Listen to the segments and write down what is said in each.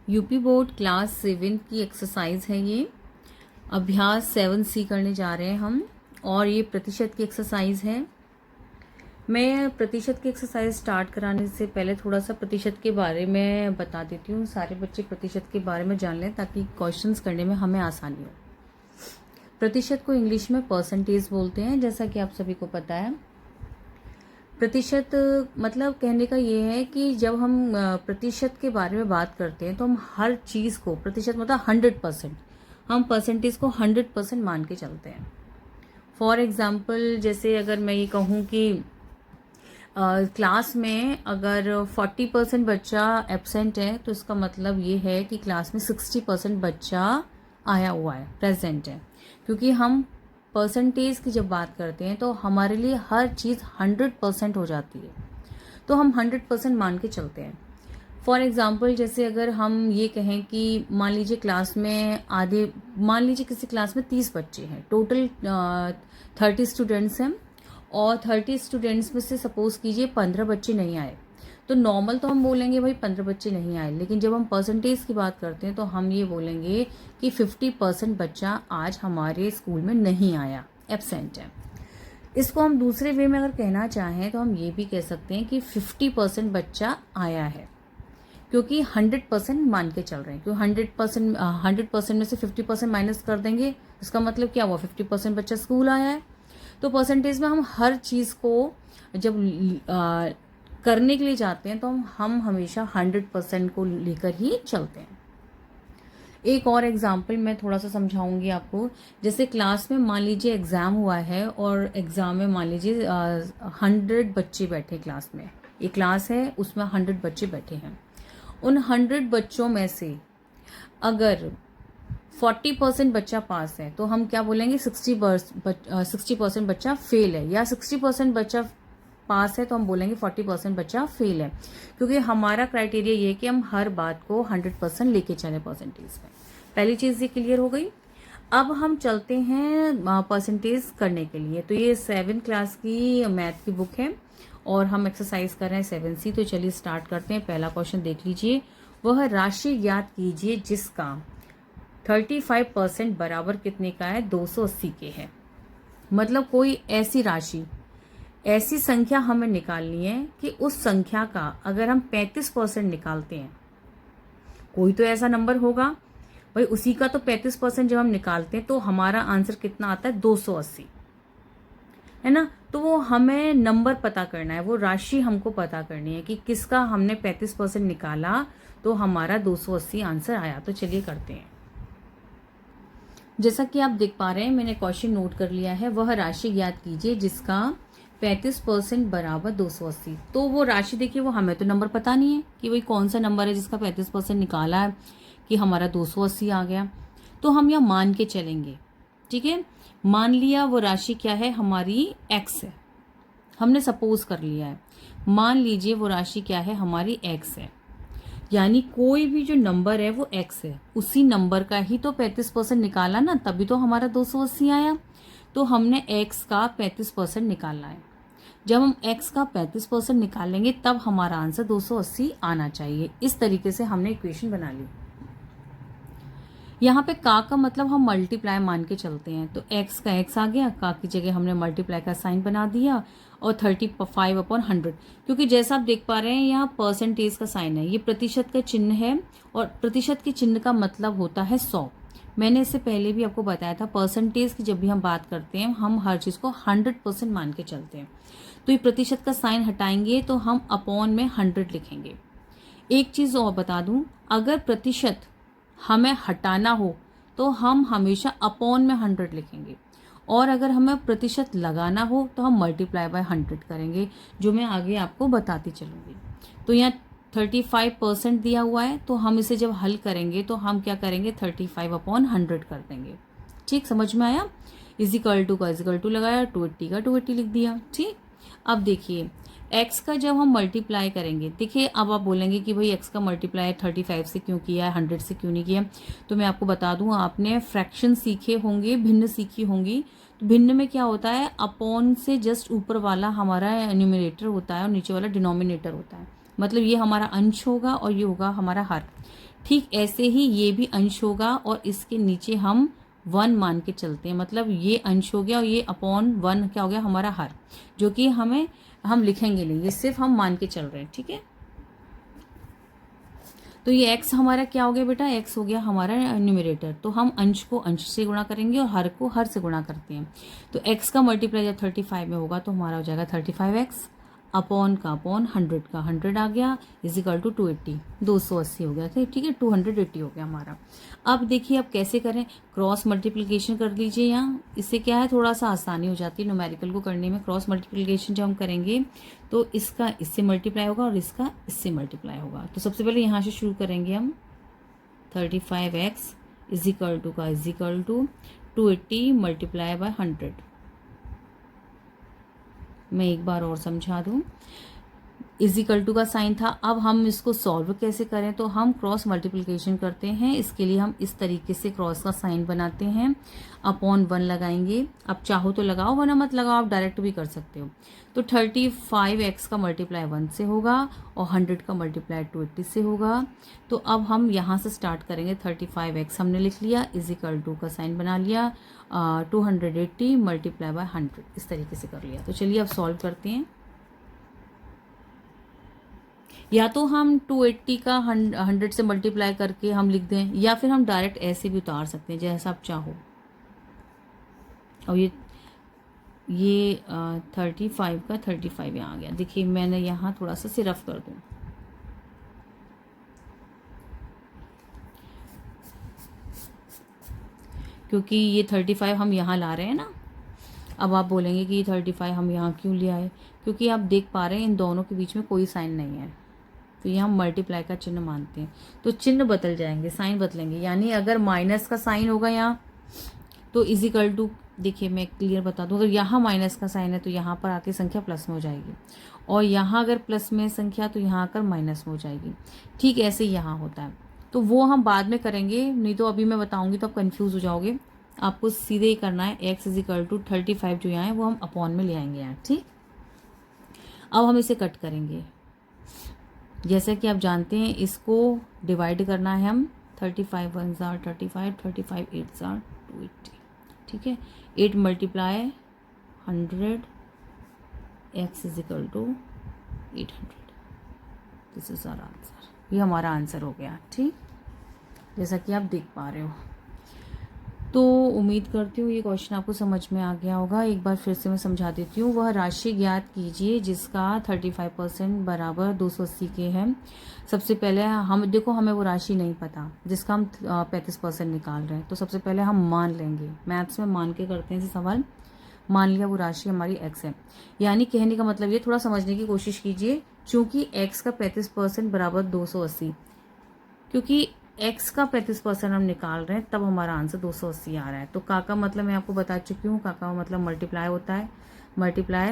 UP board class 7 की exercise है ये। अभ्यास 7C करने जा रहे हैं हम और ये प्रतिशत की एक्सरसाइज है। मैं प्रतिशत की एक्सरसाइज स्टार्ट कराने से पहले थोड़ा सा प्रतिशत के बारे में बता देती हूँ। सारे बच्चे प्रतिशत के बारे में जान लें ताकि क्वेश्चंस करने में हमें आसानी हो। प्रतिशत को इंग्लिश में परसेंटेज बोलते हैं, जैसा कि आप सभी को पता है। प्रतिशत मतलब कहने का ये है कि जब हम प्रतिशत के बारे में बात करते हैं तो हम हर चीज़ को, प्रतिशत मतलब 100%, हम परसेंटेज को 100% मान के चलते हैं। फॉर एग्जाम्पल, जैसे अगर मैं ये कहूँ कि क्लास में अगर 40% बच्चा एब्सेंट है तो इसका मतलब ये है कि क्लास में 60% बच्चा आया हुआ है, प्रेजेंट है। क्योंकि हम परसेंटेज की जब बात करते हैं तो हमारे लिए हर चीज़ 100% हो जाती है, तो हम 100% मान के चलते हैं। फॉर एग्ज़ाम्पल, जैसे अगर हम ये कहें कि मान लीजिए क्लास में मान लीजिए किसी क्लास में 30 बच्चे हैं, टोटल 30 स्टूडेंट्स हैं और 30 स्टूडेंट्स में से सपोज कीजिए 15 बच्चे नहीं आए, तो नॉर्मल तो हम बोलेंगे भाई 15 बच्चे नहीं आए, लेकिन जब हम परसेंटेज की बात करते हैं तो हम ये बोलेंगे कि 50% बच्चा आज हमारे स्कूल में नहीं आया, एब्सेंट है। इसको हम दूसरे वे में अगर कहना चाहें तो हम ये भी कह सकते हैं कि 50% बच्चा आया है, क्योंकि 100% मान के चल रहे हैं। क्यों 100% में से 50% माइनस कर देंगे, इसका मतलब क्या हुआ, 50% बच्चा स्कूल आया है। तो परसेंटेज में हम हर चीज़ को जब करने के लिए जाते हैं तो हम हमेशा 100% को लेकर ही चलते हैं। एक और एग्जाम्पल मैं थोड़ा सा समझाऊंगी आपको। जैसे क्लास में मान लीजिए एग्ज़ाम हुआ है और एग्ज़ाम में मान लीजिए 100 बच्चे बैठे क्लास में। एक क्लास है, उसमें 100 बच्चे बैठे हैं। उन 100 बच्चों में से अगर 40% बच्चा पास है तो हम क्या बोलेंगे, 60% बच्चा फेल है, या 60% बच्चा पास है तो हम बोलेंगे 40% बच्चा फेल है। क्योंकि हमारा क्राइटेरिया ये है कि हम हर बात को 100% लेके चले परसेंटेज में। पहली चीज़ ये क्लियर हो गई। अब हम चलते हैं परसेंटेज करने के लिए। तो ये 7 क्लास की मैथ की बुक है और हम एक्सरसाइज कर रहे हैं 7C। तो चलिए स्टार्ट करते हैं। पहला क्वेश्चन देख लीजिए। वह राशि ज्ञात कीजिए जिसका 35% बराबर कितने का है, 280 के है। मतलब कोई ऐसी राशि, ऐसी संख्या हमें निकालनी है कि उस संख्या का अगर हम 35% निकालते हैं, कोई तो ऐसा नंबर होगा भाई, उसी का तो 35% जब हम निकालते हैं तो हमारा आंसर कितना आता है, 280, है ना। तो वो हमें नंबर पता करना है, वो राशि हमको पता करनी है कि किसका हमने 35% निकाला तो हमारा 280 आंसर आया। तो चलिए करते हैं। जैसा कि आप देख पा रहे हैं, मैंने क्वेश्चन नोट कर लिया है। वह राशि ज्ञात कीजिए जिसका 35% बराबर 280। तो वो राशि देखिए, वो हमें तो नंबर पता नहीं है कि वही कौन सा नंबर है जिसका 35% निकाला है कि हमारा 280 आ गया। तो हम यह मान के चलेंगे, ठीक है। मान लिया वो राशि क्या है, हमारी x है। हमने सपोज कर लिया है, मान लीजिए वो राशि क्या है, हमारी x है। यानी कोई भी जो नंबर है वो x है, उसी नंबर का ही तो 35% निकाला ना, तभी तो हमारा 280 आया। तो हमने x का 35% निकालना है। जब हम x का 35% निकालेंगे तब हमारा आंसर 280 आना चाहिए। इस तरीके से हमने इक्वेशन बना ली। यहाँ पे का मतलब हम मल्टीप्लाई मान के चलते हैं, तो x का x आ गया, का की जगह हमने मल्टीप्लाई का साइन बना दिया और 35/100। क्योंकि जैसा आप देख पा रहे हैं यहाँ परसेंटेज का साइन है, ये प्रतिशत का चिन्ह है और प्रतिशत के चिन्ह का मतलब होता है 100। मैंने इससे पहले भी आपको बताया था, परसेंटेज की जब भी हम बात करते हैं हम हर चीज़ को 100% मान के चलते हैं। तो ये प्रतिशत का साइन हटाएंगे तो हम अपॉन में 100 लिखेंगे। एक चीज़ और बता दूं, अगर प्रतिशत हमें हटाना हो तो हम हमेशा अपॉन में 100 लिखेंगे, और अगर हमें प्रतिशत लगाना हो तो हम मल्टीप्लाई बाय 100 करेंगे, जो मैं आगे आपको बताती चलूँगी। तो यहाँ 35% दिया हुआ है, तो हम इसे जब हल करेंगे तो हम क्या करेंगे, 35/100 कर देंगे। ठीक, समझ में आया। इजिकल टू का इजिकल टू लगाया, 280 का 280 लिख दिया। ठीक, अब देखिए x का जब हम मल्टीप्लाई करेंगे, देखिए अब आप बोलेंगे कि भाई x का मल्टीप्लाई 35 से क्यों किया है, 100 से क्यों नहीं किया। तो मैं आपको बता दूं, आपने फ्रैक्शन सीखे होंगे, भिन्न सीखी होंगी। तो भिन्न में क्या होता है, अपॉन से जस्ट ऊपर वाला हमारा न्यूमरेटर होता है और नीचे वाला डिनोमिनेटर होता है। मतलब ये हमारा अंश होगा और ये होगा हमारा हर। ठीक ऐसे ही ये भी अंश होगा और इसके नीचे हम 1 मान के चलते हैं, मतलब ये अंश हो गया और ये अपॉन 1 क्या हो गया हमारा हर, जो कि हम लिखेंगे नहीं, ये सिर्फ हम मान के चल रहे हैं। ठीक है, तो ये x हमारा क्या हो गया बेटा, x हो गया हमारा न्यूमरेटर। तो हम अंश को अंश से गुणा करेंगे और हर को हर से गुणा करते हैं। तो x का मल्टीप्लाई जब 35 में होगा तो हमारा हो जाएगा 35x, अपॉन का अपॉन 100 का 100 आ गया, इज इक्वल टू 280, 280 हो गया। ठीक है, 280 हो गया हमारा। अब देखिए अब कैसे करें, क्रॉस मल्टीप्लिकेशन कर लीजिए यहाँ, इससे क्या है थोड़ा सा आसानी हो जाती है न्यूमेरिकल को करने में। क्रॉस मल्टीप्लिकेशन जब हम करेंगे तो इसका इससे मल्टीप्लाई होगा और इसका इससे मल्टीप्लाई होगा। तो सबसे पहले यहाँ से शुरू करेंगे हम, 35x इज इक्वल टू का is equal to 280 multiply by 100। मैं एक बार और समझा दूं, इज इक्वल टू का साइन था। अब हम इसको सॉल्व कैसे करें, तो हम क्रॉस मल्टीप्लिकेशन करते हैं। इसके लिए हम इस तरीके से क्रॉस का साइन बनाते हैं, अपॉन 1 लगाएंगे। अब चाहो तो लगाओ वरना मत लगाओ, आप डायरेक्ट भी कर सकते हो। तो 35x का मल्टीप्लाई 1 से होगा और 100 का मल्टीप्लाई 280 से होगा। तो अब हम यहाँ से स्टार्ट करेंगे, 35x हमने लिख लिया, इज इक्वल टू का साइन बना लिया, 280 मल्टीप्लाई बाय 100, इस तरीके से कर लिया। तो चलिए अब सॉल्व करते हैं। या तो हम 280 का 100 से मल्टीप्लाई करके हम लिख दें, या फिर हम डायरेक्ट ऐसे भी उतार सकते हैं, जैसा आप चाहो। और ये 35 का 35 यहाँ आ गया। देखिए मैंने यहाँ थोड़ा सा सिर्फ कर दूँ, क्योंकि ये 35 हम यहाँ ला रहे हैं ना। अब आप बोलेंगे कि ये 35 हम यहाँ क्यों ले आए, क्योंकि आप देख पा रहे हैं इन दोनों के बीच में कोई साइन नहीं है, तो ये हम मल्टीप्लाई का चिन्ह मानते हैं। तो चिन्ह बदल जाएंगे, साइन बदलेंगे, यानी अगर माइनस का साइन होगा यहाँ तो इज इक्वल टू, देखिए मैं क्लियर बता दूं, अगर यहाँ माइनस का साइन है तो यहाँ पर आके संख्या प्लस में हो जाएगी, और यहाँ अगर प्लस में संख्या तो यहाँ आकर माइनस में हो जाएगी। ठीक ऐसे यहाँ होता है, तो वो हम बाद में करेंगे, नहीं तो अभी मैं बताऊंगी तो आप कंफ्यूज हो जाओगे। आपको सीधे ही करना है, x इज इक्वल टू 35 जो यहाँ है वो हम अपॉन में ले आएंगे यहाँ। ठीक, अब हम इसे कट करेंगे। जैसे कि आप जानते हैं इसको डिवाइड करना है हम, 35 1 जार 35, 35 8 जार 280। ठीक है, 8 multiply 100, x is equal to 800, this is our answer. ये हमारा आंसर हो गया। ठीक, जैसा कि आप देख पा रहे हो। तो उम्मीद करती हूँ ये क्वेश्चन आपको समझ में आ गया होगा। एक बार फिर से मैं समझा देती हूँ। वह राशि ज्ञात कीजिए जिसका 35% बराबर 280 के है। सबसे पहले हम देखो, हमें वो राशि नहीं पता जिसका हम 35% निकाल रहे हैं, तो सबसे पहले हम मान लेंगे। मैथ्स में मान के करते हैं सवाल। मान लिया वो राशि हमारी x है, यानी कहने का मतलब ये, थोड़ा समझने की कोशिश कीजिए। चूंकि x का 35% बराबर 280, क्योंकि x का 35% हम निकाल रहे हैं तब हमारा आंसर 280 आ रहा है। तो का मतलब मैं आपको बता चुकी हूँ, का मतलब मल्टीप्लाई होता है। मल्टीप्लाई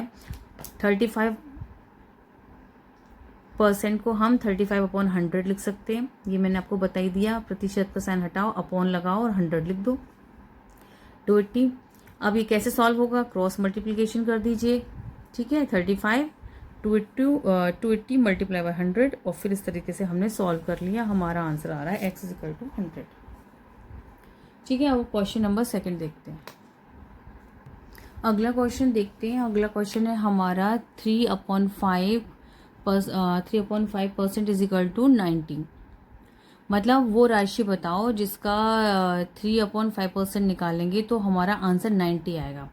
35% को हम 35/100 लिख सकते हैं, ये मैंने आपको बता ही दिया। प्रतिशत का साइन हटाओ, अपॉन लगाओ और 100 लिख दो, 280। अब ये कैसे सॉल्व होगा, क्रॉस मल्टीप्लिकेशन कर दीजिए। ठीक है, 35 280 मल्टीप्लाई बाय 100, और फिर इस तरीके से हमने सॉल्व कर लिया। हमारा आंसर आ रहा है x इज इक्वल टू 100। ठीक है, अब क्वेश्चन नंबर 2 देखते हैं। अगला क्वेश्चन देखते हैं। अगला क्वेश्चन है हमारा 3/5% इज इक्वल टू 90। मतलब वो राशि बताओ जिसका 3/5% निकालेंगे तो हमारा आंसर 90 आएगा।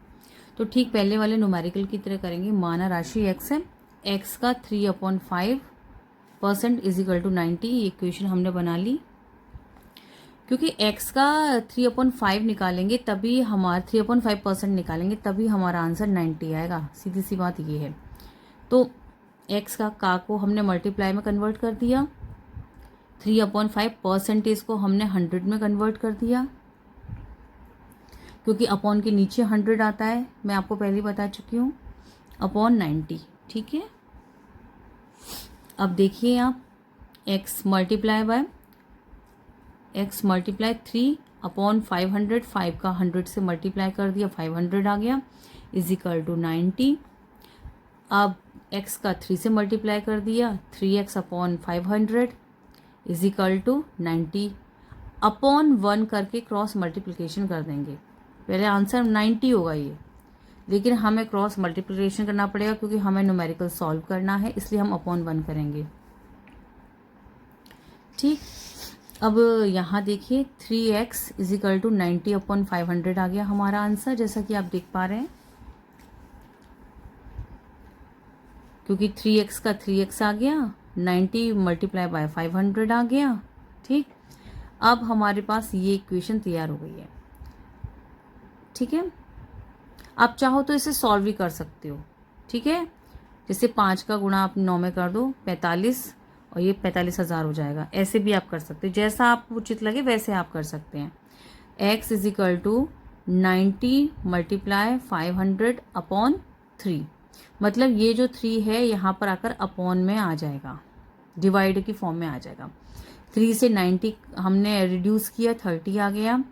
तो ठीक पहले वाले न्यूमेरिकल की तरह करेंगे। माना राशि x है, x का 3/5% इज इक्वल टू 90। ये इक्वेशन हमने बना ली। क्योंकि x का 3/5 निकालेंगे तभी हमारा 3/5% निकालेंगे तभी हमारा आंसर 90 आएगा। सीधी सी बात ये है। तो x का को हमने मल्टीप्लाई में कन्वर्ट कर दिया, 3/5% को हमने 100 में कन्वर्ट कर दिया, क्योंकि अपॉन के नीचे 100 आता है, मैं आपको पहले ही बता चुकी हूँ, अपॉन 90। ठीक है, अब देखिए आप, x मल्टीप्लाई 3/500, 5 का 100 से मल्टीप्लाई कर दिया, 500 आ गया, इज इक्वल टू 90। अब x का 3 से मल्टीप्लाई कर दिया, 3x/500 is equal to 90 upon 1 करके क्रॉस मल्टीप्लिकेशन कर देंगे। पहले आंसर 90 होगा ये, लेकिन हमें क्रॉस मल्टीप्लिकेशन करना पड़ेगा क्योंकि हमें न्यूमेरिकल सॉल्व करना है, इसलिए हम अपॉन 1 करेंगे। ठीक, अब यहाँ देखिए 3x is equal to 90 upon 500 आ गया हमारा आंसर, जैसा कि आप देख पा रहे हैं, क्योंकि 3x का 3x आ गया, 90 मल्टीप्लाई बाय 500 आ गया। ठीक, अब हमारे पास ये इक्वेशन तैयार हो गई है। ठीक है, आप चाहो तो इसे सॉल्व भी कर सकते हो। ठीक है, जैसे 5 का गुणा आप 9 में कर दो 45, और ये 45,000 हो जाएगा। ऐसे भी आप कर सकते हो, जैसा आपको उचित लगे वैसे आप कर सकते हैं। x is equal to 90 multiply 500 upon 3, मतलब ये जो 3 है यहाँ पर आकर अपॉन में आ जाएगा, डिवाइड की फॉर्म में आ जाएगा। 3 से 90 हमने रिड्यूस किया, 30 आ गया।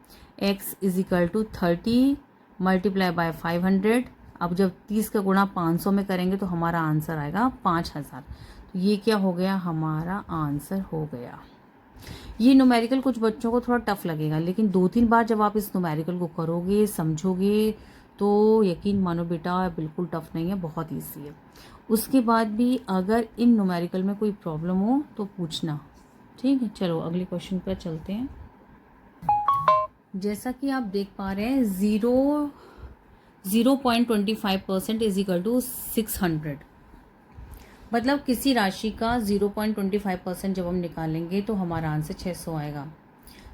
x is equal to 30 multiply by 500। अब जब 30 का गुणा 500 में करेंगे तो हमारा आंसर आएगा 5000। तो ये क्या हो गया, हमारा आंसर हो गया। ये न्यूमेरिकल कुछ बच्चों को थोड़ा टफ लगेगा, लेकिन 2-3 बार जब आप इस न्यूमेरिकल को करोगे, समझोगे, तो यकीन मानो बेटा बिल्कुल टफ नहीं है, बहुत ईजी है। उसके बाद भी अगर इन न्यूमेरिकल में कोई प्रॉब्लम हो तो पूछना। ठीक है, चलो अगले क्वेश्चन पर चलते हैं। जैसा कि आप देख पा रहे हैं 0.25% इज इक्वल टू 600, मतलब किसी राशि का 0.25% जब हम निकालेंगे तो हमारा आंसर 600 आएगा।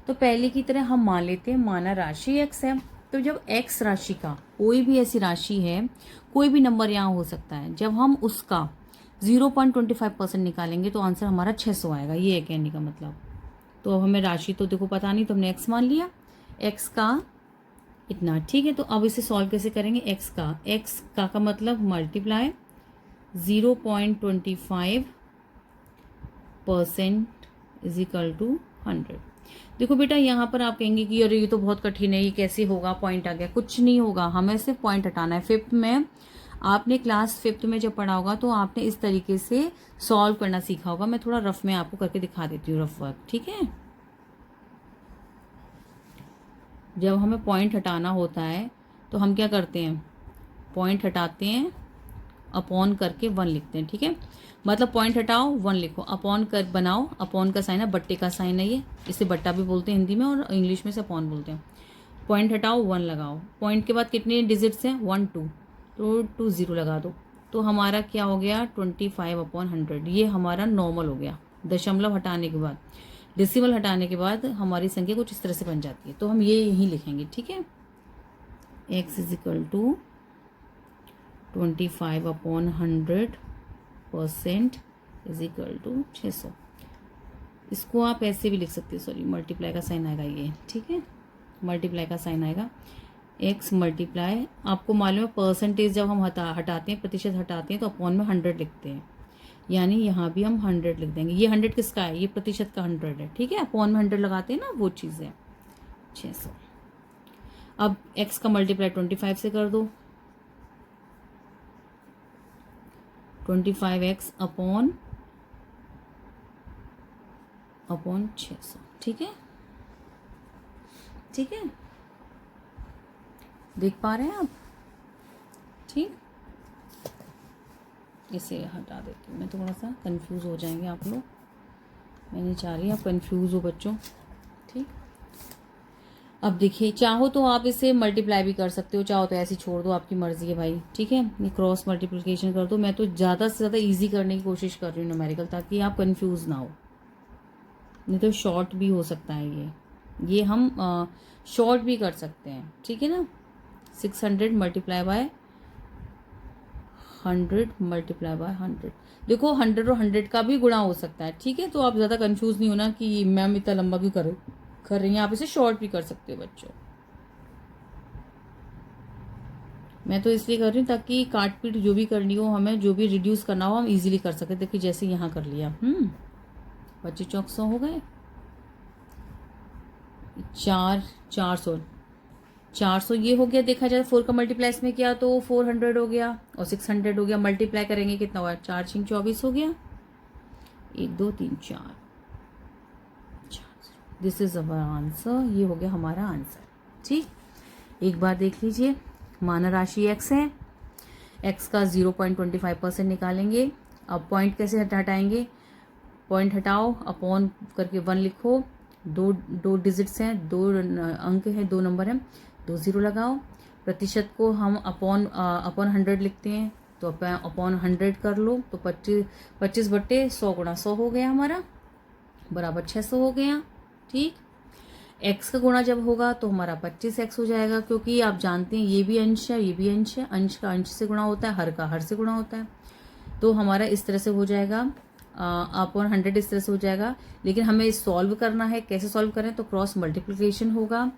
तो पहले की तरह हम मान लेते हैं, माना राशि x है, तो जब x राशि का कोई भी ऐसी राशि है, कोई भी नंबर यहाँ हो सकता है, जब हम उसका 0.25% निकालेंगे तो आंसर हमारा 600 आएगा। ये है कहने का मतलब। तो अब हमें राशि तो देखो पता नहीं, तो हमने x मान लिया, x का इतना। ठीक है, तो अब इसे सॉल्व कैसे करेंगे, x का मतलब मल्टीप्लाई 0.25% इज इक्वल टू 100। देखो बेटा यहाँ पर आप कहेंगे कि अरे ये तो बहुत कठिन है, ये कैसे होगा, पॉइंट आ गया। कुछ नहीं होगा, हमें सिर्फ पॉइंट हटाना है। 5th में आपने क्लास 5th में जब पढ़ा होगा तो आपने इस तरीके से सॉल्व करना सीखा होगा। मैं थोड़ा रफ में आपको करके दिखा देती हूँ, रफ वर्क। ठीक है, जब हमें पॉइंट हटाना होता है तो हम क्या करते हैं, पॉइंट हटाते हैं, अपॉन करके 1 लिखते हैं। ठीक है, मतलब पॉइंट हटाओ 1 लिखो, अपॉन कर बनाओ, अपॉन का साइन है, बट्टे का साइन है ये, इसे बट्टा भी बोलते हैं हिंदी में और इंग्लिश में से अपॉन बोलते हैं। पॉइंट हटाओ 1 लगाओ, पॉइंट के बाद कितने डिजिट्स हैं 1 2, तो 2 0 लगा दो, तो हमारा क्या हो गया 25/100। ये हमारा नॉर्मल हो गया। दशमलव हटाने के बाद, डेसिमल हटाने के बाद हमारी संख्या कुछ इस तरह से बन जाती है, तो हम ये यहीं लिखेंगे। ठीक है, x is equal to 25/100% is equal to 600। इसको आप ऐसे भी लिख सकते हो, सॉरी मल्टीप्लाई का साइन आएगा ये। ठीक है, मल्टीप्लाई का साइन आएगा, x मल्टीप्लाई, आपको मालूम है परसेंटेज जब हम हटाते हैं, प्रतिशत हटाते हैं तो अपॉन में 100 लिखते हैं, यानी यहाँ भी हम 100 लिख देंगे। ये 100 किसका है, ये प्रतिशत का 100 है। ठीक है, अपॉन में 100 लगाते हैं ना, वो चीज़ है 600। अब x का मल्टीप्लाई 25 से कर दो, 25x अपॉन 600। ठीक है, ठीक है, देख पा रहे हैं आप। ठीक, इसे हटा देती हूँ मैं, थोड़ा सा कंफ्यूज हो जाएंगे आप लोग, मैं नहीं चाह रही आप कंफ्यूज हो बच्चों। ठीक, अब देखिए, चाहो तो आप इसे मल्टीप्लाई भी कर सकते हो, चाहो तो ऐसे छोड़ दो, आपकी मर्जी है भाई। ठीक है, ये क्रॉस मल्टीप्लिकेशन कर दो। मैं तो ज़्यादा से ज़्यादा इजी करने की कोशिश कर रही हूँ न्यूमेरिकल, ताकि आप कंफ्यूज ना हो, नहीं तो शॉर्ट भी हो सकता है ये हम शॉर्ट भी कर सकते हैं। ठीक है ना, 600 मल्टीप्लाई बाय 100 मल्टीप्लाई बाय 100। देखो 100 और 100 का भी गुणा हो सकता है। ठीक है, तो आप ज़्यादा कंफ्यूज नहीं होना कि मैम इतना लंबा क्यों कर रही हैं, आप इसे शॉर्ट भी कर सकते हो बच्चों। मैं तो इसलिए कर रही हूँ ताकि काट पीट जो भी करनी हो, हमें जो भी रिड्यूस करना हो, हम इजीली कर सके। देखिए जैसे यहाँ कर लिया, 25 चौक 100 हो गए, 400 ये हो गया। देखा जाए 4 का मल्टीप्लाई इसमें किया तो 400 हो गया, और 600 हो गया। मल्टीप्लाई करेंगे कितना हुआ, 4 6 24 हो गया, 1 2 3 4। दिस इज अवर आंसर, ये हो गया हमारा आंसर। ठीक, एक बार देख लीजिए, माना राशि x है, x का 0.25% निकालेंगे। अब पॉइंट कैसे हटाएंगे, पॉइंट हटाओ, अपॉन करके 1 लिखो, दो डिजिट्स हैं, 2 अंक हैं, 2 नंबर हैं, 2 0 लगाओ। प्रतिशत को हम अपॉन 100 लिखते हैं, तो अपॉन 100 कर लो, तो 25/100 गुणा 100 हो गया हमारा, बराबर 600 हो गया। ठीक, x का गुणा जब होगा तो हमारा 25x हो जाएगा, क्योंकि आप जानते हैं ये भी अंश है, ये भी अंश है, अंश का अंश से गुणा होता है, हर का हर से गुणा होता है। तो हमारा इस तरह से हो जाएगा, अपॉन 100 इस तरह से हो जाएगा। लेकिन हमें सॉल्व करना है, कैसे सॉल्व करें, तो क्रॉस मल्टीप्लिकेशन होगा।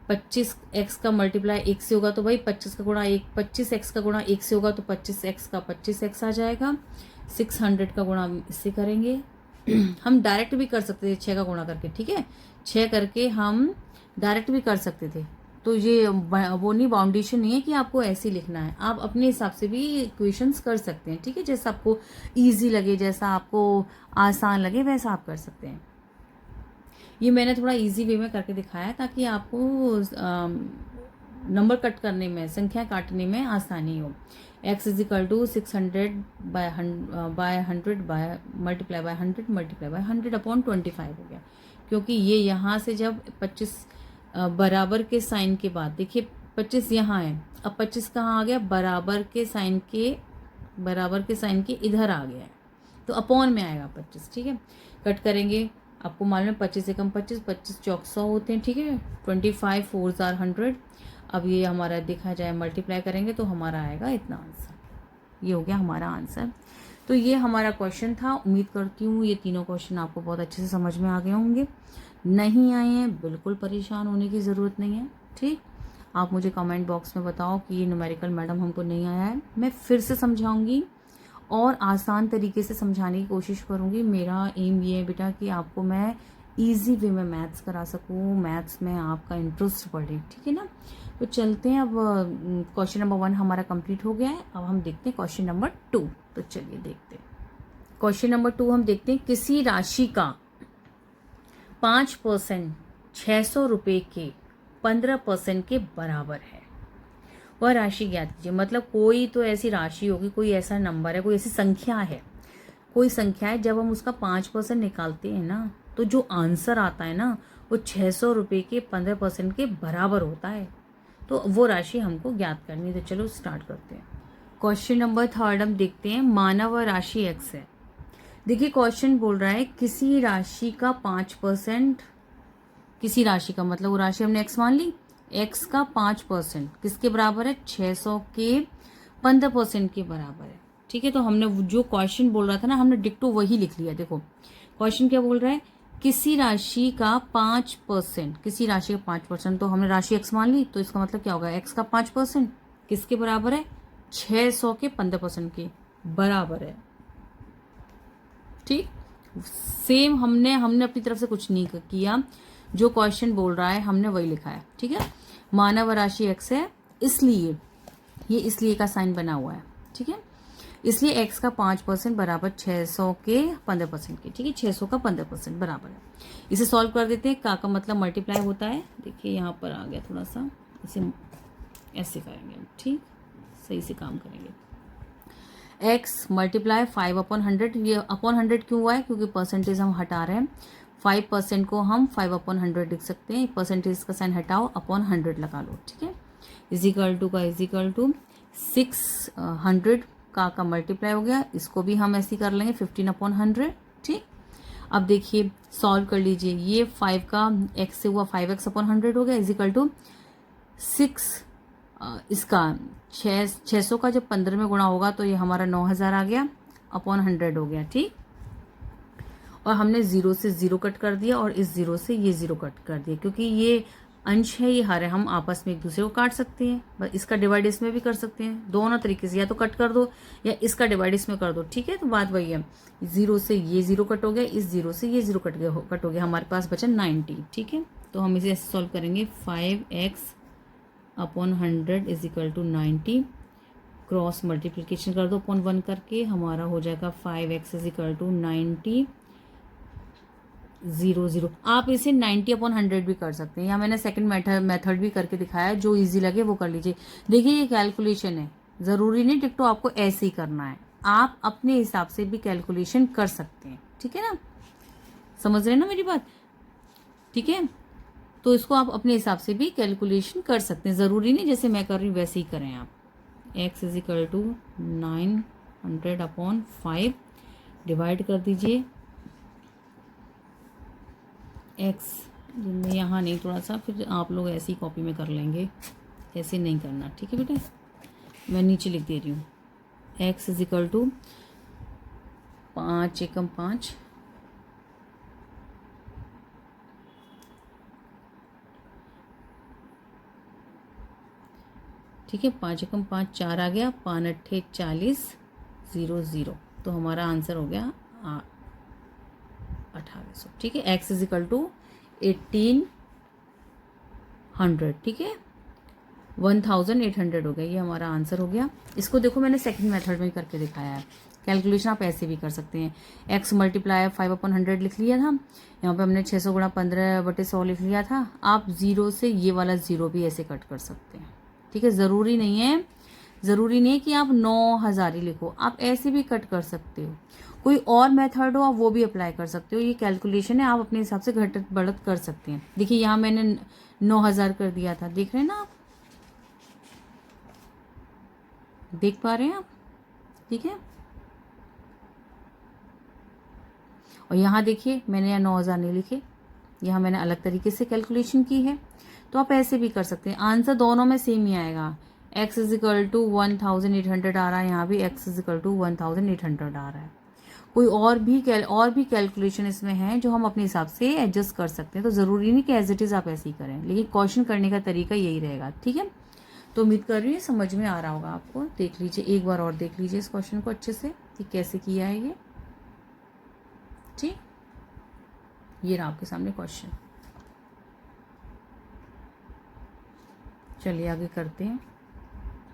25x का मल्टीप्लाई 1 से होगा तो भाई 25 का गुणा 1, 25x का गुणा 1 से होगा तो 25x का 25x आ जाएगा। 600 का गुणा इससे करेंगे। हम डायरेक्ट भी कर सकते थे 6 का गुणा करके, ठीक है, 6 करके हम डायरेक्ट भी कर सकते थे। तो ये वो नहीं, बाउंडेशन नहीं है कि आपको ऐसे ही लिखना है, आप अपने हिसाब से भी इक्वेशंस कर सकते हैं। ठीक है, जैसा आपको इजी लगे, जैसा आपको आसान लगे वैसा आप कर सकते हैं। ये मैंने थोड़ा इजी वे में करके दिखाया ताकि आपको नंबर कट करने में, संख्या काटने में आसानी हो। x is equal to 600 by 100 by multiply by 100 multiply by 100 upon 25 हो गया, क्योंकि ये यहाँ से जब 25 बराबर के साइन के बाद, देखिए 25 यहाँ है, अब 25 कहाँ आ गया, बराबर के साइन के इधर आ गया है, तो अपॉन में आएगा 25। ठीक है, कट करेंगे, आपको मालूम है 25 से कम 25, 25 चौक 100 होते हैं। ठीक है, 25 4 आर 100। अब ये हमारा देखा जाए मल्टीप्लाई करेंगे तो हमारा आएगा इतना आंसर, ये हो गया हमारा आंसर। तो ये हमारा क्वेश्चन था। उम्मीद करती हूँ ये तीनों क्वेश्चन आपको बहुत अच्छे से समझ में आ गए होंगे। नहीं आए हैं, बिल्कुल परेशान होने की ज़रूरत नहीं है। ठीक, आप मुझे कमेंट बॉक्स में बताओ कि ये न्यूमेरिकल मैडम हमको नहीं आया है, मैं फिर से समझाऊंगी और आसान तरीके से समझाने की कोशिश करूंगी। मेरा एम ये है बेटा कि आपको मैं इजी वे में मैथ्स करा सकूं, मैथ्स में आपका इंटरेस्ट बढ़े। ठीक है ना, तो चलते हैं। अब क्वेश्चन नंबर 1 हमारा कंप्लीट हो गया है। अब हम देखते हैं क्वेश्चन नंबर 2। तो चलिए देखते हैं क्वेश्चन नंबर 2। हम देखते हैं, किसी राशि का 5% 600 रुपये के 15% के बराबर है, वह राशि ज्ञात कीजिए। मतलब कोई तो ऐसी राशि होगी, कोई ऐसा नंबर है, कोई ऐसी संख्या है, कोई संख्या है, जब हम उसका 5% निकालते हैं ना, तो जो आंसर आता है ना वो 600 रुपये के 15% के बराबर होता है। तो वो राशि हमको ज्ञात करनी है। तो चलो स्टार्ट करते हैं। क्वेश्चन नंबर 3 हम देखते हैं, माना वह राशि x है। देखिए क्वेश्चन बोल रहा है किसी राशि का 5%, किसी राशि का मतलब वो राशि हमने x मान ली, x का 5% किसके बराबर है, 600 के 15% के बराबर है। ठीक है, तो हमने जो क्वेश्चन बोल रहा था ना, हमने डिक्टो वही लिख लिया। देखो क्वेश्चन क्या बोल रहा है, किसी राशि का 5%, किसी राशि का 5%, तो हमने राशि x मान ली, तो इसका मतलब क्या होगा, x का 5% किसके बराबर है, 600 के 15% के बराबर है। ठीक, सेम हमने अपनी तरफ से कुछ नहीं किया, जो क्वेश्चन बोल रहा है हमने वही लिखा है। ठीक है, मानव राशि x है, इसलिए ये इसलिए का साइन बना हुआ है। ठीक है, इसलिए x का 5% बराबर 600 के 15% के। ठीक है, 600 का 15% बराबर है। इसे सॉल्व कर देते हैं। का मतलब मल्टीप्लाई होता है, देखिए यहाँ पर आ गया थोड़ा सा, इसे ऐसे करेंगे हम। ठीक, सही से काम करेंगे। x मल्टीप्लाई 5/100, ये अपॉन 100 क्यों हुआ है, क्योंकि परसेंटेज हम हटा रहे हैं। 5% को हम 5/100 लिख सकते हैं, परसेंटेज का साइन हटाओ, अपॉन 100 लगा लो। ठीक है, इजिकल टू का इजिकल टू 600 का मल्टीप्लाई हो गया, इसको भी हम ऐसे कर लेंगे 15/100। ठीक, अब देखिए सॉल्व कर लीजिए, ये 5 का x से हुआ 5x/100 हो गया, इजिकल टू 6 इसका 600 का जब 15 में गुणा होगा तो ये हमारा 9000 आ गया, अपॉन 100 हो गया। ठीक, और हमने 0 से 0 कट कर दिया और इस 0 से ये 0 कट कर दिया, क्योंकि ये अंश है, ये हर है, हम आपस में एक दूसरे को काट सकते हैं। बस इसका डिवाइड इसमें भी कर सकते हैं, दोनों तरीके से, या तो कट कर दो या इसका डिवाइड इसमें कर दो। ठीक है, तो बात वही है, 0 से ये 0 कट हो गया, इस 0 से ये 0 कट हो गया, हमारे पास बचा 90। ठीक है, तो हम इसे ऐसे सॉल्व करेंगे, 5x/100 is equal to 90, cross multiplication कर दो अपॉन 1 करके, हमारा हो जाएगा 5x इज इक्वल टू 90 0 आप इसे 90/100 भी कर सकते हैं, या मैंने सेकंड मेथड भी करके दिखाया है, जो इजी लगे वो कर लीजिए। देखिए ये कैलकुलेशन है, ज़रूरी नहीं टिकटो आपको ऐसे ही करना है, आप अपने हिसाब से भी कैलकुलेशन कर सकते हैं, ठीक है ना, समझ रहे हैं ना मेरी बात, ठीक है। तो इसको आप अपने हिसाब से भी कैलकुलेशन कर सकते हैं, ज़रूरी नहीं जैसे मैं कर रही हूँ वैसे ही करें आप। x = 900/5 डिवाइड कर दीजिए। x यहाँ नहीं, थोड़ा सा फिर आप लोग ऐसी कॉपी में कर लेंगे, ऐसे नहीं करना, ठीक है बेटा, मैं नीचे लिख दे रही हूँ। x = 5 × 5 ठीक है, 5 × 5 4 आ गया, 5 × 8 40 0 तो हमारा आंसर हो गया 1800, ठीक है। x = 1800, ठीक है, 1800 हो गया, ये हमारा आंसर हो गया। इसको देखो मैंने सेकंड मेथड में करके दिखाया है, कैलकुलेशन आप ऐसे भी कर सकते हैं। x × 5/100 लिख लिया था, यहाँ पे हमने 600 × 15/100 लिख लिया था। आप 0 से ये वाला 0 भी ऐसे कट कर सकते हैं, ठीक है। ज़रूरी नहीं है कि आप 9000 ही लिखो, आप ऐसे भी कट कर सकते हो, कोई और मेथड हो आप वो भी अप्लाई कर सकते हो। ये कैलकुलेशन है, आप अपने हिसाब से घटत बढ़त कर सकते हैं। देखिए यहाँ मैंने 9000 कर दिया था, देख रहे हैं ना आप, देख पा रहे हैं आप, ठीक है। और यहाँ देखिए मैंने यहाँ 9000 नहीं लिखे, यहाँ मैंने अलग तरीके से कैलकुलेशन की है, तो आप ऐसे भी कर सकते हैं। आंसर दोनों में सेम ही आएगा, x = 1800 आ रहा है, यहाँ भी x = 1800 आ रहा है। कोई और भी कैलकुलेशन इसमें है जो हम अपने हिसाब से एडजस्ट कर सकते हैं, तो ज़रूरी नहीं कि एज इट इज़ आप ऐसे ही करें, लेकिन क्वेश्चन करने का तरीका यही रहेगा, ठीक है। तो उम्मीद कर रही हूँ समझ में आ रहा होगा आपको। देख लीजिए, एक बार और देख लीजिए इस क्वेश्चन को अच्छे से कि कैसे किया है ये, ठीक। ये रहा आपके सामने क्वेश्चन। चलिए आगे करते हैं,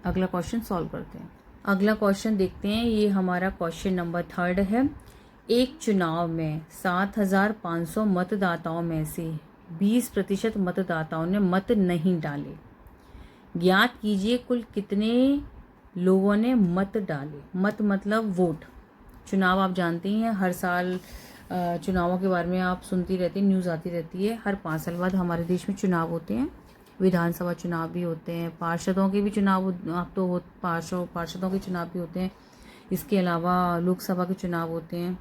अगला क्वेश्चन सॉल्व करते हैं। अगला क्वेश्चन देखते हैं, ये हमारा क्वेश्चन नंबर 3 है। एक चुनाव में 7500 मतदाताओं में से 20% मतदाताओं ने मत नहीं डाले। ज्ञात कीजिए कुल कितने लोगों ने मत डाले। मत मतलब वोट। चुनाव आप जानते ही हैं, हर साल चुनावों के बारे में आप सुनती रहती हैं, न्यूज़ आती रहती है। हर 5 साल बाद हमारे देश में चुनाव होते हैं, विधानसभा चुनाव भी होते हैं, पार्षदों के भी चुनाव आप तो पार्षदों के चुनाव भी होते हैं। इसके अलावा लोकसभा के चुनाव होते हैं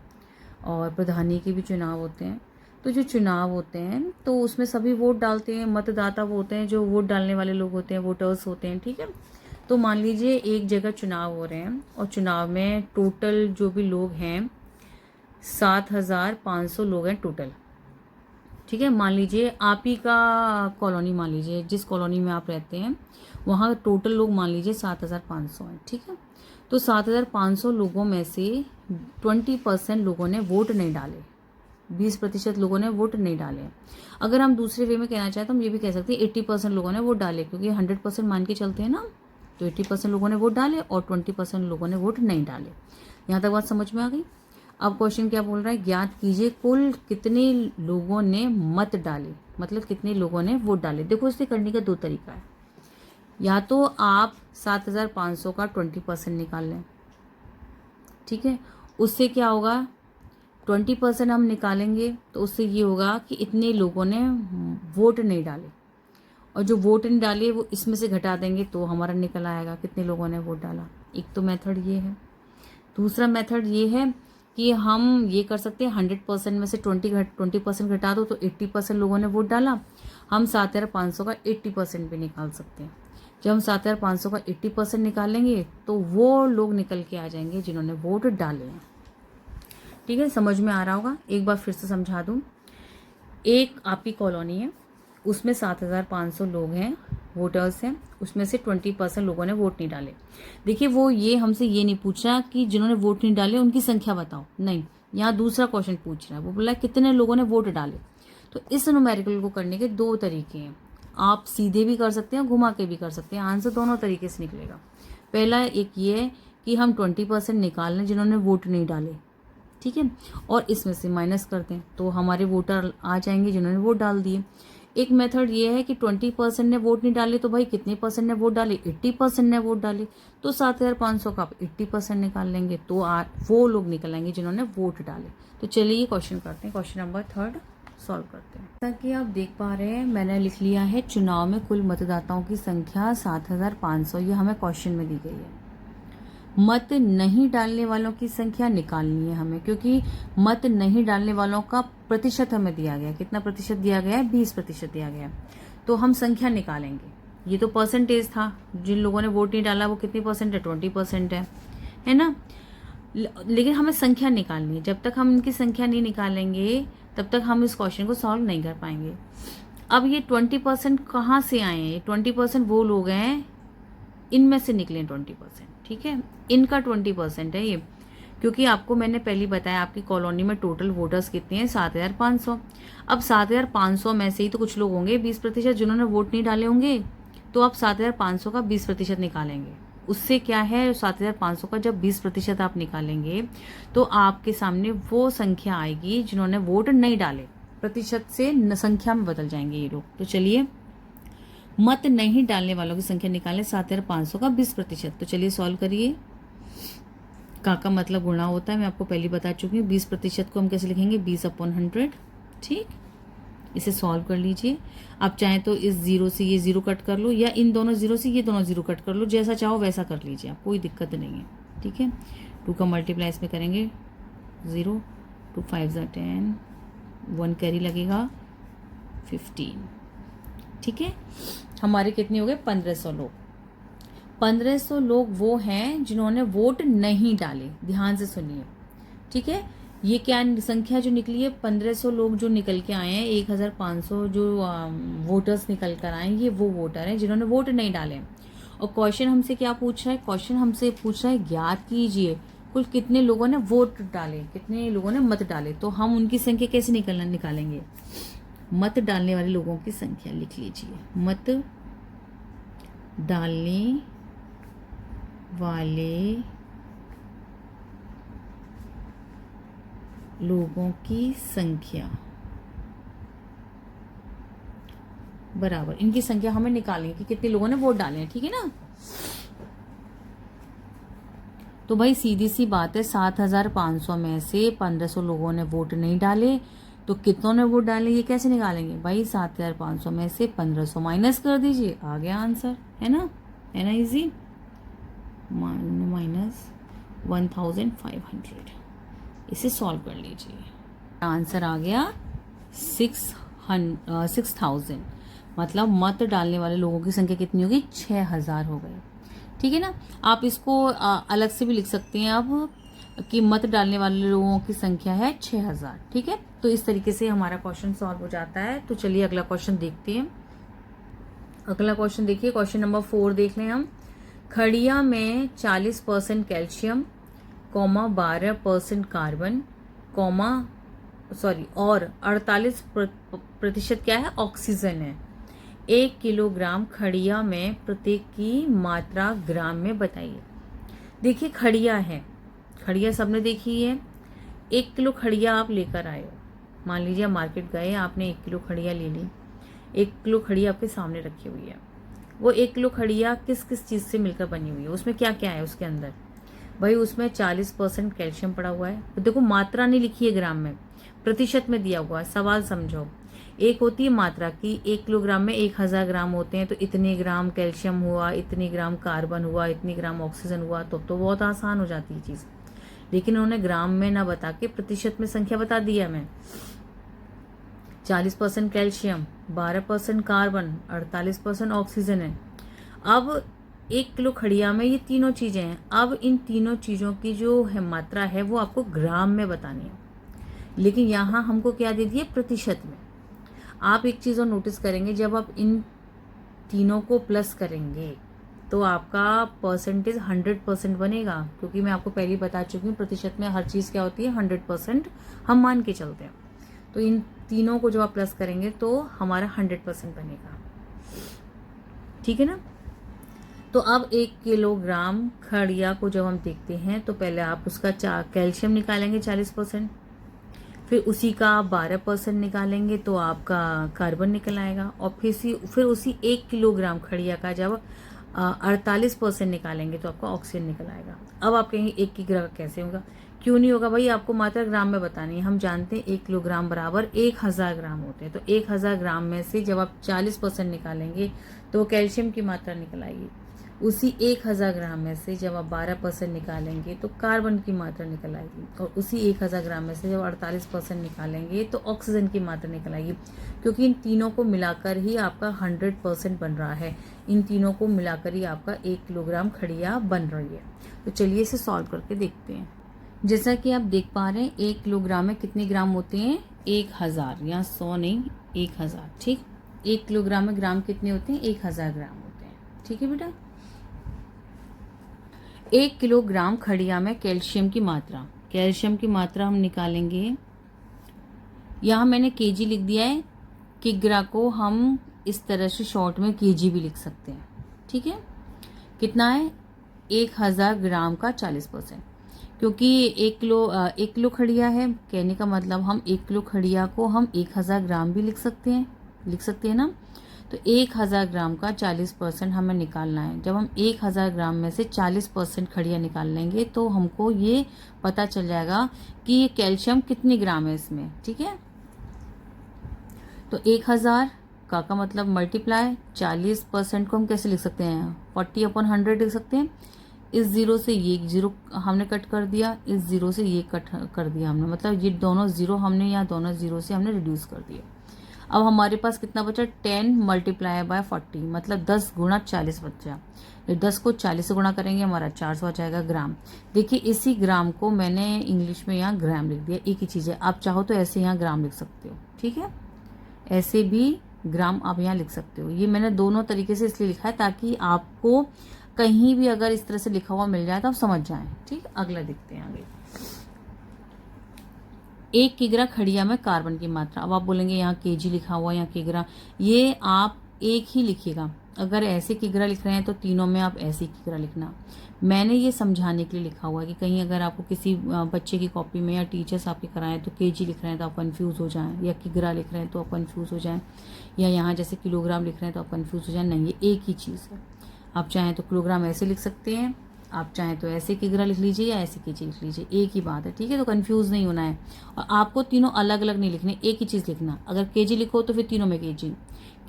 और प्रधानी के भी चुनाव होते हैं। तो जो चुनाव होते हैं तो उसमें सभी वोट डालते हैं, मतदाता वो होते हैं जो वोट डालने वाले लोग होते हैं, वोटर्स होते हैं, ठीक है। तो मान लीजिए एक जगह चुनाव हो रहे हैं और चुनाव में टोटल जो भी लोग हैं 7500 लोग हैं टोटल, ठीक है। मान लीजिए आप ही का कॉलोनी, मान लीजिए जिस कॉलोनी में आप रहते हैं वहाँ टोटल लोग मान लीजिए 7500 हैं, ठीक है। तो 7500 लोगों में से 20% लोगों ने वोट नहीं डाले, 20% लोगों ने वोट नहीं डाले। अगर हम दूसरे वे में कहना चाहें तो हम ये भी कह सकते हैं 80% लोगों ने वोट डाले, क्योंकि 100% मान के चलते हैं ना, तो 80% लोगों ने वोट डाले और 20% लोगों ने वोट नहीं डाले। यहाँ तक बात समझ में आ गई। अब क्वेश्चन क्या बोल रहा है, ज्ञात कीजिए कुल कितने लोगों ने मत डाले, मतलब कितने लोगों ने वोट डाले। देखो इसे करने का 2 तरीका है, या तो आप 7500 का 20% निकाल लें, ठीक है। उससे क्या होगा, 20% हम निकालेंगे तो उससे ये होगा कि इतने लोगों ने वोट नहीं डाले, और जो वोट नहीं डाले वो इसमें से घटा देंगे तो हमारा निकल आएगा कितने लोगों ने वोट डाला। एक तो मेथड ये है। दूसरा मेथड ये है कि हम ये कर सकते हैं 100% में से 20% घटा दो तो 80% लोगों ने वोट डाला। हम 7500 का 80% भी निकाल सकते हैं। जब हम 7500 का 80% निकालेंगे तो वो लोग निकल के आ जाएंगे जिन्होंने वोट डाले हैं, ठीक है। समझ में आ रहा होगा। एक बार फिर से समझा दूं, एक आपकी कॉलोनी है, उसमें 7500 लोग हैं, वोटर्स हैं, उसमें से 20% लोगों ने वोट नहीं डाले। देखिए वो ये हमसे ये नहीं पूछ रहा कि जिन्होंने वोट नहीं डाले उनकी संख्या बताओ, नहीं, यहाँ दूसरा क्वेश्चन पूछ रहा है। वो बोला कितने लोगों ने वोट डाले। तो इस न्यूमेरिकल को करने के 2 तरीके हैं, आप सीधे भी कर सकते हैं, घुमा के भी कर सकते हैं, आंसर दोनों तरीके से निकलेगा। पहला एक ये है कि हम 20% निकाल लें जिन्होंने वोट नहीं डाले, ठीक है, और इसमें से माइनस कर दें तो हमारे वोटर आ जाएंगे जिन्होंने वोट डाल दिए। एक मेथड ये है कि 20% ने वोट नहीं डाले, तो भाई कितने परसेंट ने वोट डाले, 80% ने वोट डाले, तो 7500 का आप 80% निकाल लेंगे, तो वो लोग निकल आएंगे जिन्होंने वोट डाले। तो चलिए ये क्वेश्चन करते हैं, क्वेश्चन नंबर 3 सॉल्व करते हैं। जैसा कि आप देख पा रहे हैं मैंने लिख लिया है चुनाव में कुल मतदाताओं की संख्या 7500, ये हमें क्वेश्चन में दी गई है। मत नहीं डालने वालों की संख्या निकालनी है हमें, क्योंकि मत नहीं डालने वालों का प्रतिशत हमें दिया गया, कितना प्रतिशत दिया गया है, 20% दिया गया है। तो हम संख्या निकालेंगे। ये तो परसेंटेज था, जिन लोगों ने वोट नहीं डाला वो कितनी परसेंट है, 20% है ना। लेकिन हमें संख्या निकालनी है। जब तक हम इनकी संख्या नहीं निकालेंगे तब तक हम इस क्वेश्चन को सॉल्व नहीं कर पाएंगे। अब ये 20% कहाँ से आए हैं, 20% वो लोग हैं इनमें से निकले 20%, ठीक है, इनका 20% है ये, क्योंकि आपको मैंने पहले बताया आपकी कॉलोनी में टोटल वोटर्स कितने हैं, 7500। अब 7500 में से ही तो कुछ लोग होंगे 20% जिन्होंने वोट नहीं डाले होंगे, तो आप 7500 का 20% निकालेंगे। उससे क्या है, 7500 का जब 20% आप निकालेंगे तो आपके सामने वो संख्या आएगी जिन्होंने वोट नहीं डाले, प्रतिशत से संख्या में बदल जाएंगे ये लोग। तो चलिए मत नहीं डालने वालों की संख्या निकालें, 7500 का 20%। तो चलिए सॉल्व करिए। का मतलब गुणा होता है, मैं आपको पहले बता चुकी हूँ। 20% को हम कैसे लिखेंगे, 20/100, ठीक। इसे सॉल्व कर लीजिए। आप चाहें तो इस जीरो से ये जीरो कट कर लो, या इन दोनों जीरो से ये दोनों जीरो कट कर लो, जैसा चाहो वैसा कर लीजिए, आप कोई दिक्कत नहीं है, ठीक है। 2 का मल्टीप्लाई इसमें करेंगे 0, 2 5 10, 1 कैरी लगेगा 15, ठीक है। हमारे कितने हो गए, 1500 लोग। 1500 लोग वो हैं जिन्होंने वोट नहीं डाले, ध्यान से सुनिए, ठीक है। ये क्या संख्या जो निकली है, 1500 लोग जो निकल के आए हैं, 1500 जो वोटर्स निकल कर आए हैं, ये वो वोटर हैं जिन्होंने वोट नहीं डाले। और क्वेश्चन हमसे क्या पूछ रहा है, क्वेश्चन हमसे पूछ रहा है ज्ञात कीजिए कुल कितने लोगों ने वोट डाले, कितने लोगों ने मत डाले। तो हम उनकी संख्या कैसे निकालेंगे, मत डालने वाले लोगों की संख्या लिख लीजिए, मत डालने वाले लोगों की संख्या बराबर इनकी संख्या हमें निकालनी है कि कितने लोगों ने वोट डाले हैं, ठीक है ना। तो भाई सीधी सी बात है, 7500 में से 1500 लोगों ने वोट नहीं डाले, तो कितनों ने वोट डाले ये कैसे निकालेंगे भाई, 7500 में से 1500 माइनस कर दीजिए, आ गया आंसर, है ना इजी, माइनस 1500। इसे सॉल्व कर लीजिए, आंसर आ गया 6000। मतलब मत डालने वाले लोगों की संख्या कितनी होगी, 6000 हो गई, ठीक है ना। आप इसको अलग से भी लिख सकते हैं अब कि मत डालने वाले लोगों की संख्या है 6000, ठीक है। तो इस तरीके से हमारा क्वेश्चन सॉल्व हो जाता है। तो चलिए अगला क्वेश्चन देखते हैं। अगला क्वेश्चन देखिए, क्वेश्चन नंबर 4 देख लें हम। खड़िया में 40% कैल्शियम, 12% कार्बन, और 48% क्या है, ऑक्सीजन है। 1 किलोग्राम खड़िया में प्रत्येक की मात्रा ग्राम में बताइए। देखिए खड़िया है, खड़िया सबने देखी है। 1 किलो खड़िया आप लेकर आए हो, मान लीजिए मार्केट गए, आपने 1 किलो खड़िया ले ली। 1 किलो खड़िया आपके सामने रखी हुई है। वो 1 किलो खड़िया किस किस चीज़ से मिलकर बनी हुई है, उसमें क्या क्या है उसके अंदर, भाई उसमें 40% कैल्शियम पड़ा हुआ है। तो देखो मात्रा नहीं लिखी है ग्राम में, प्रतिशत में दिया हुआ है। सवाल समझो, एक होती है मात्रा की, 1 किलोग्राम में 1000 ग्राम होते हैं, तो इतने ग्राम कैल्शियम हुआ, इतने ग्राम कार्बन हुआ, इतनी ग्राम ऑक्सीजन हुआ, तो बहुत आसान हो जाती है चीज़। लेकिन उन्होंने ग्राम में ना बता के प्रतिशत में संख्या बता दिया हमें। 40% कैल्शियम, 12% कार्बन, 48% ऑक्सीजन है। अब 1 किलो खड़िया में ये तीनों चीज़ें हैं। अब इन तीनों चीज़ों की जो है मात्रा है वो आपको ग्राम में बतानी है, लेकिन यहाँ हमको क्या दे दिए, प्रतिशत में। आप एक चीज़ और नोटिस करेंगे, जब आप इन तीनों को प्लस करेंगे तो आपका परसेंटेज 100% बनेगा, क्योंकि मैं आपको पहले ही बता चुकी हूँ प्रतिशत में हर चीज़ क्या होती है, 100% हम मान के चलते हैं। तो इन तीनों को जब आप प्लस करेंगे तो हमारा 100% बनेगा, ठीक है ना। तो अब 1 किलोग्राम खड़िया को जब हम देखते हैं तो पहले आप उसका कैल्शियम निकालेंगे 40%, फिर उसी का आप 12% निकालेंगे तो आपका कार्बन निकल आएगा, और फिर उसी 1 किलोग्राम खड़िया का जब 48% निकालेंगे तो आपका ऑक्सीजन निकल आएगा। अब आप कहेंगे 1 किलोग्राम कैसे होगा, क्यों नहीं होगा भाई, आपको मात्रा ग्राम में बतानी है। हम जानते हैं 1 किलोग्राम बराबर 1000 ग्राम होते हैं, तो 1000 ग्राम में से जब आप 40% निकालेंगे तो कैल्शियम की मात्रा निकल आएगी। उसी 1000 ग्राम में से जब आप 12% निकालेंगे तो कार्बन की मात्रा निकल आएगी, और उसी 1000 ग्राम में से जब 48% निकालेंगे तो ऑक्सीजन की मात्रा निकल आएगी, क्योंकि इन तीनों को मिलाकर ही आपका 100% बन रहा है। इन तीनों को मिलाकर ही आपका 1 किलोग्राम खड़िया बन रही है। तो चलिए इसे सॉल्व करके देखते हैं। जैसा कि आप देख पा रहे हैं 1 किलोग्राम में कितने ग्राम होते हैं, 1000, यहाँ 100 नहीं 1000, ठीक। 1 किलोग्राम में ग्राम कितने होते हैं, 1000 ग्राम होते हैं, ठीक है बेटा। 1 किलोग्राम खड़िया में कैल्शियम की मात्रा हम निकालेंगे। यहाँ मैंने केजी लिख दिया है, किग्रा को हम इस तरह से शॉर्ट में केजी भी लिख सकते हैं, ठीक है। कितना है, 1000 ग्राम का 40%, क्योंकि 1 किलो खड़िया है, कहने का मतलब हम 1 किलो खड़िया को हम 1000 ग्राम भी लिख सकते हैं ना। तो 1000 ग्राम का 40% हमें निकालना है। जब हम 1000 ग्राम में से 40% खड़िया निकाल लेंगे तो हमको ये पता चल जाएगा कि ये कैल्शियम कितनी ग्राम है इसमें, ठीक है। तो 1000 का मतलब मल्टीप्लाई 40% को हम कैसे लिख सकते हैं, 40/100 लिख सकते हैं। इस जीरो से ये जीरो हमने कट कर दिया, इस जीरो से ये कट कर दिया हमने, मतलब ये दोनों जीरो हमने यहाँ दोनों जीरो से हमने रिड्यूस कर दिया। अब हमारे पास कितना बचा, 10 मल्टीप्लाई बाय 40, मतलब 10 गुणा 40 बचा। 10 को 40 से गुणा करेंगे हमारा 400 आ जाएगा ग्राम। देखिए इसी ग्राम को मैंने इंग्लिश में यहाँ ग्राम लिख दिया, एक ही चीज़ है। आप चाहो तो ऐसे यहाँ ग्राम लिख सकते हो, ठीक है, ऐसे भी ग्राम आप यहाँ लिख सकते हो। ये मैंने दोनों तरीके से इसलिए लिखा है ताकि आपको कहीं भी अगर इस तरह से लिखा हुआ मिल जाए तो आप समझ जाएं, ठीक। अगला देखते हैं आगे। 1 किग्रा खड़िया में कार्बन की मात्रा। अब आप बोलेंगे यहाँ केजी लिखा हुआ, यहाँ किग्रा, ये आप एक ही लिखिएगा। अगर ऐसे किग्रा लिख रहे हैं तो तीनों में आप ऐसे किग्रा लिखना। मैंने ये समझाने के लिए लिखा हुआ है कि कहीं अगर आपको किसी बच्चे की कॉपी में या टीचर्स आपके कराएं तो केजी लिख रहे हैं तो आप कंफ्यूज हो जाएं, या किग्रा लिख रहे हैं तो आप कंफ्यूज हो जाएं, या यहाँ जैसे किलोग्राम लिख रहे हैं तो आप कंफ्यूज हो जाएं। नहीं, ये एक ही चीज़ है। आप चाहें तो किलोग्राम ऐसे लिख सकते हैं, आप चाहें तो ऐसे किग्रा लिख लीजिए या ऐसे केजी लिख लीजिए, एक ही बात है, ठीक है। तो कंफ्यूज नहीं होना है, और आपको तीनों अलग अलग नहीं लिखने, एक ही चीज़ लिखना। अगर केजी लिखो तो फिर तीनों में केजी,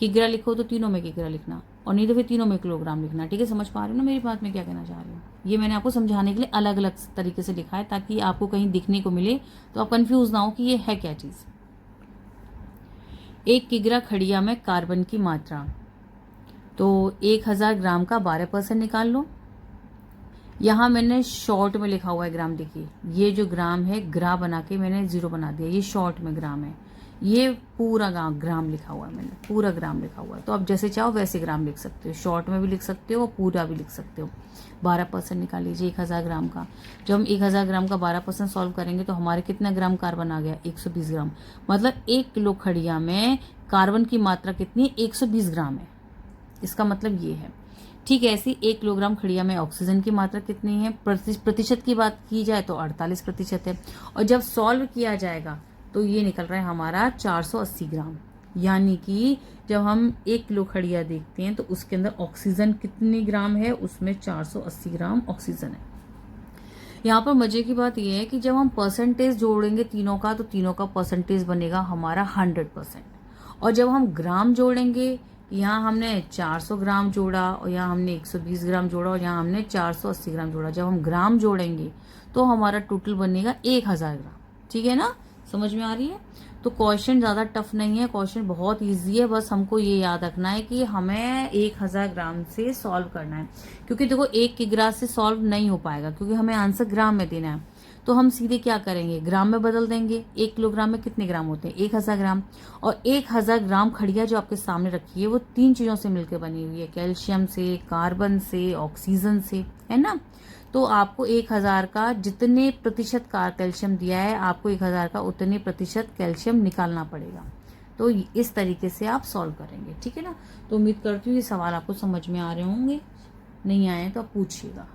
किग्रा लिखो तो तीनों में किग्रा लिखना, और नहीं तो फिर तीनों में किलोग्राम लिखना, ठीक है। समझ पा रहे हो ना मेरी बात, में क्या कहना चाह रही हूँ। ये मैंने आपको समझाने के लिए अलग अलग तरीके से लिखा है ताकि आपको कहीं दिखने को मिले तो आप कंफ्यूज ना हो कि ये है क्या चीज़। 1 किग्रा खड़िया में कार्बन की मात्रा, तो 1000 ग्राम का 12% निकाल लो। यहाँ मैंने शॉर्ट में लिखा हुआ है ग्राम, देखिए ये जो ग्राम है ग्रा बना के मैंने जीरो बना दिया, ये शॉर्ट में ग्राम है, ये पूरा ग्राम लिखा हुआ है, मैंने पूरा ग्राम लिखा हुआ है। तो आप जैसे चाहो वैसे ग्राम लिख सकते हो, शॉर्ट में भी लिख सकते हो, पूरा भी लिख सकते हो। 12% निकाल लीजिए 1000 ग्राम का। जब हम 1000 ग्राम का 12% सॉल्व करेंगे तो हमारे कितना ग्राम कार्बन आ गया, 120 ग्राम। मतलब 1 किलो खड़िया में कार्बन की मात्रा कितनी, 120 ग्राम है, इसका मतलब ये है, ठीक है। ऐसी 1 किलोग्राम खड़िया में ऑक्सीजन की मात्रा कितनी है, प्रतिशत की बात की जाए तो 48% है, और जब सॉल्व किया जाएगा तो ये निकल रहा है हमारा 480 ग्राम। यानी कि जब हम 1 किलो खड़िया देखते हैं तो उसके अंदर ऑक्सीजन कितनी ग्राम है, उसमें 480 ग्राम ऑक्सीजन है। यहाँ पर मजे की बात यह है कि जब हम परसेंटेज जोड़ेंगे तीनों का तो तीनों का परसेंटेज बनेगा हमारा 100%, और जब हम ग्राम जोड़ेंगे, यहाँ हमने 400 ग्राम जोड़ा और यहाँ हमने 120 ग्राम जोड़ा और यहाँ हमने 480 ग्राम जोड़ा, जब हम ग्राम जोड़ेंगे तो हमारा टोटल बनेगा 1000 ग्राम, ठीक है ना। समझ में आ रही है। तो क्वेश्चन ज़्यादा टफ नहीं है, क्वेश्चन बहुत इजी है, बस हमको ये याद रखना है कि हमें 1000 ग्राम से सॉल्व करना है, क्योंकि देखो 1 किग्रा से सॉल्व नहीं हो पाएगा क्योंकि हमें आंसर ग्राम में देना है। तो हम सीधे क्या करेंगे, ग्राम में बदल देंगे। 1 किलोग्राम में कितने ग्राम होते हैं, 1000 ग्राम, और 1000 ग्राम खड़िया जो आपके सामने रखी है वो 3 चीज़ों से मिलकर बनी हुई है, कैल्शियम से, कार्बन से, ऑक्सीजन से, है ना। तो आपको 1000 का जितने प्रतिशत का कैल्शियम दिया है, आपको 1000 का उतने प्रतिशत कैल्शियम निकालना पड़ेगा। तो इस तरीके से आप सॉल्व करेंगे, ठीक है ना। तो उम्मीद करती हूँ ये सवाल आपको समझ में आ रहे होंगे। नहीं आए तो आप पूछिएगा।